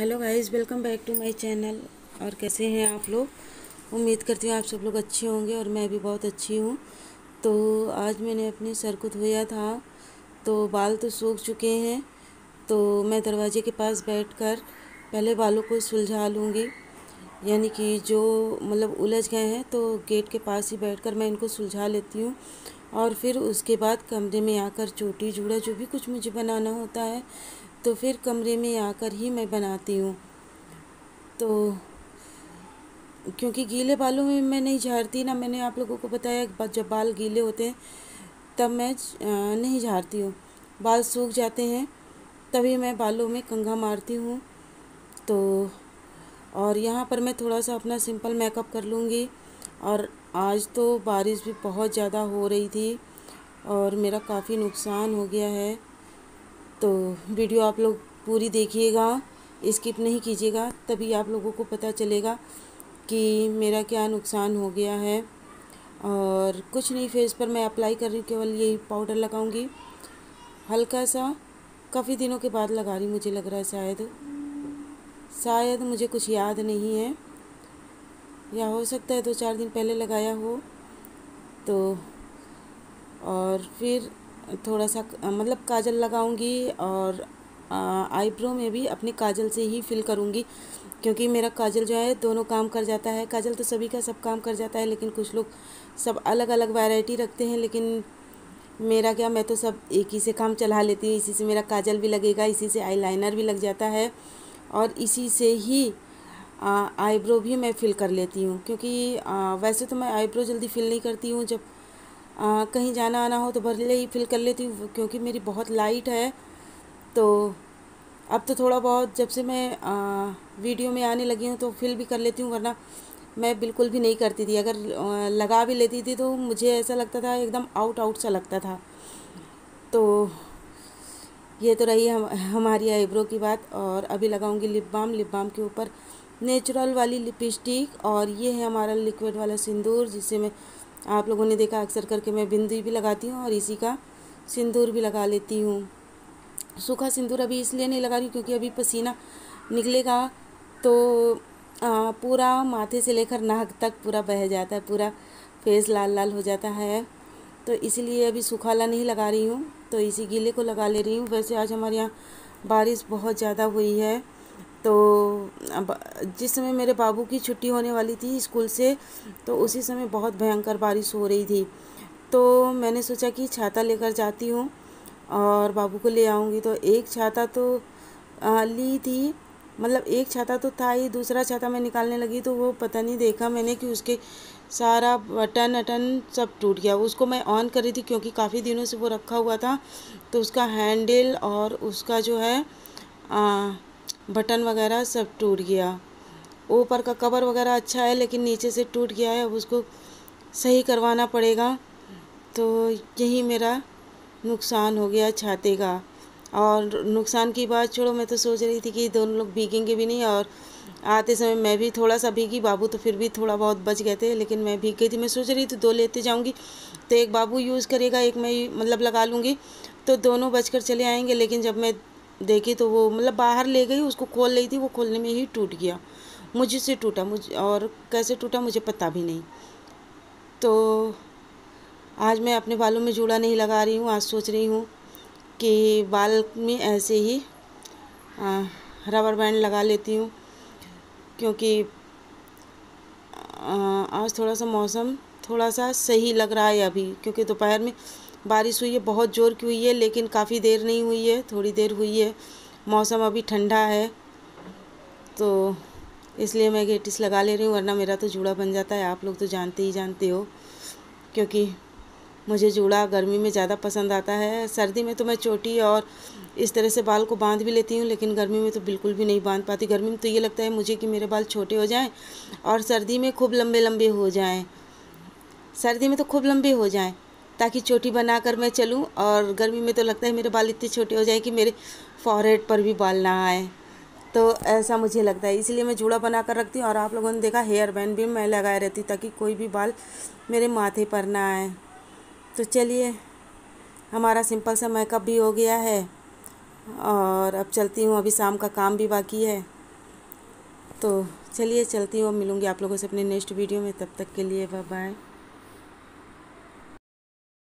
Hello guys, welcome back to my channel. और कैसे हैं आप लोग? उम्मीद करती हूँ आप सब लोग अच्छे होंगे और मैं भी बहुत अच्छी हूँ। तो आज मैंने अपने सर को धोया था, तो बाल तो सूख चुके हैं। तो मैं दरवाजे के पास बैठकर पहले बालों को सुलझा लूँगी, यानी कि जो मतलब उलझ गए हैं तो गेट के पास ही बैठकर मैं इनको सुलझा लेती हूँ। और फिर उसके बाद कमरे में आकर चोटी जूड़ा जो भी कुछ मुझे बनाना होता है तो फिर कमरे में आकर ही मैं बनाती हूँ। तो क्योंकि गीले बालों में मैं नहीं झाड़ती ना, मैंने आप लोगों को बताया जब बाल गीले होते हैं तब मैं नहीं झाड़ती हूँ। बाल सूख जाते हैं तभी मैं बालों में कंघा मारती हूँ। तो और यहाँ पर मैं थोड़ा सा अपना सिंपल मेकअप कर लूँगी। और आज तो बारिश भी बहुत ज़्यादा हो रही थी और मेरा काफ़ी नुकसान हो गया है। तो वीडियो आप लोग पूरी देखिएगा, स्किप नहीं कीजिएगा, तभी आप लोगों को पता चलेगा कि मेरा क्या नुकसान हो गया है। और कुछ नहीं, फेस पर मैं अप्लाई कर रही हूँ, केवल यही पाउडर लगाऊंगी हल्का सा। काफ़ी दिनों के बाद लगा रही, मुझे लग रहा है शायद मुझे कुछ याद नहीं है, या हो सकता है 2-4 दिन पहले लगाया हो। तो और फिर थोड़ा सा मतलब काजल लगाऊंगी और आईब्रो में भी अपने काजल से ही फिल करूंगी, क्योंकि मेरा काजल जो है दोनों काम कर जाता है। काजल तो सभी का सब काम कर जाता है, लेकिन कुछ लोग सब अलग अलग वैरायटी रखते हैं, लेकिन मेरा क्या, मैं तो सब एक ही से काम चला लेती हूँ। इसी से मेरा काजल भी लगेगा, इसी से आईलाइनर भी लग जाता है और इसी से ही आईब्रो भी मैं फिल कर लेती हूँ। क्योंकि वैसे तो मैं आईब्रो जल्दी फिल नहीं करती हूँ, जब कहीं जाना आना हो तो भले ही फिल कर लेती हूँ, क्योंकि मेरी बहुत लाइट है। तो अब तो थोड़ा बहुत जब से मैं वीडियो में आने लगी हूँ तो फिल भी कर लेती हूँ, वरना मैं बिल्कुल भी नहीं करती थी। अगर लगा भी लेती थी तो मुझे ऐसा लगता था एकदम आउट आउट सा लगता था। तो ये तो रही हमारी आईब्रो की बात। और अभी लगाऊंगी लिप बाम। लिप बाम के ऊपर नेचुरल वाली लिपस्टिक, और ये है हमारा लिक्विड वाला सिंदूर, जिससे मैं, आप लोगों ने देखा अक्सर करके मैं बिंदी भी लगाती हूँ और इसी का सिंदूर भी लगा लेती हूँ। सूखा सिंदूर अभी इसलिए नहीं लगा रही क्योंकि अभी पसीना निकलेगा तो पूरा माथे से लेकर नाक तक पूरा बह जाता है, पूरा फेस लाल लाल हो जाता है। तो इसीलिए अभी सूखा वाला नहीं लगा रही हूँ, तो इसी गीले को लगा ले रही हूँ। वैसे आज हमारे यहाँ बारिश बहुत ज़्यादा हुई है। तो अब जिस समय मेरे बाबू की छुट्टी होने वाली थी स्कूल से, तो उसी समय बहुत भयंकर बारिश हो रही थी। तो मैंने सोचा कि छाता लेकर जाती हूँ और बाबू को ले आऊँगी। तो एक छाता तो ली थी, मतलब एक छाता तो था ही, दूसरा छाता मैं निकालने लगी तो वो पता नहीं देखा मैंने कि उसके सारा बटन अटन सब टूट गया। उसको मैं ऑन कर रही थी क्योंकि काफ़ी दिनों से वो रखा हुआ था, तो उसका हैंडल और उसका जो है बटन वगैरह सब टूट गया। ऊपर का कवर वगैरह अच्छा है लेकिन नीचे से टूट गया है, अब उसको सही करवाना पड़ेगा। तो यही मेरा नुकसान हो गया छाते का। और नुकसान की बात छोड़ो, मैं तो सोच रही थी कि दोनों लोग भीगेंगे भी नहीं, और आते समय मैं भी थोड़ा सा भीगी, बाबू तो फिर भी थोड़ा बहुत बच गए थे, लेकिन मैं भीग गई थी। मैं सोच रही थी 2 लेते जाऊंगी तो एक बाबू यूज़ करेगा, एक मैं मतलब लगा लूँगी, तो दोनों बचकर चले आएंगे। लेकिन जब मैं देखी तो वो मतलब बाहर ले गई, उसको खोल रही थी, वो खोलने में ही टूट गया, मुझसे टूटा। मुझे और कैसे टूटा मुझे पता भी नहीं। तो आज मैं अपने बालों में जूड़ा नहीं लगा रही हूँ। आज सोच रही हूँ कि बाल में ऐसे ही रबर बैंड लगा लेती हूँ, क्योंकि आज थोड़ा सा मौसम थोड़ा सा सही लग रहा है अभी, क्योंकि दोपहर में बारिश हुई है, बहुत ज़ोर की हुई है, लेकिन काफ़ी देर नहीं हुई है, थोड़ी देर हुई है। मौसम अभी ठंडा है, तो इसलिए मैं गेटिस लगा ले रही हूँ, वरना मेरा तो जूड़ा बन जाता है। आप लोग तो जानते ही जानते हो, क्योंकि मुझे जूड़ा गर्मी में ज़्यादा पसंद आता है। सर्दी में तो मैं चोटी और इस तरह से बाल को बांध भी लेती हूँ, लेकिन गर्मी में तो बिल्कुल भी नहीं बांध पाती। गर्मी में तो ये लगता है मुझे कि मेरे बाल छोटे हो जाएं और सर्दी में खूब लंबे लंबे हो जाएं। सर्दी में तो खूब लंबे हो जाएं ताकि चोटी बनाकर मैं चलूँ, और गर्मी में तो लगता है मेरे बाल इतने छोटे हो जाएं कि मेरे फॉरहेड पर भी बाल ना आए। तो ऐसा मुझे लगता है, इसलिए मैं जूड़ा बना कर रखती हूँ। और आप लोगों ने देखा हेयर बैंड भी मैं लगाए रहती ताकि कोई भी बाल मेरे माथे पर ना आए। तो चलिए, हमारा सिंपल सा मेकअप भी हो गया है और अब चलती हूँ, अभी शाम का काम भी बाकी है। तो चलिए चलती हूँ, मिलूँगी आप लोगों से अपने नेक्स्ट वीडियो में। तब तक के लिए बाय बाय।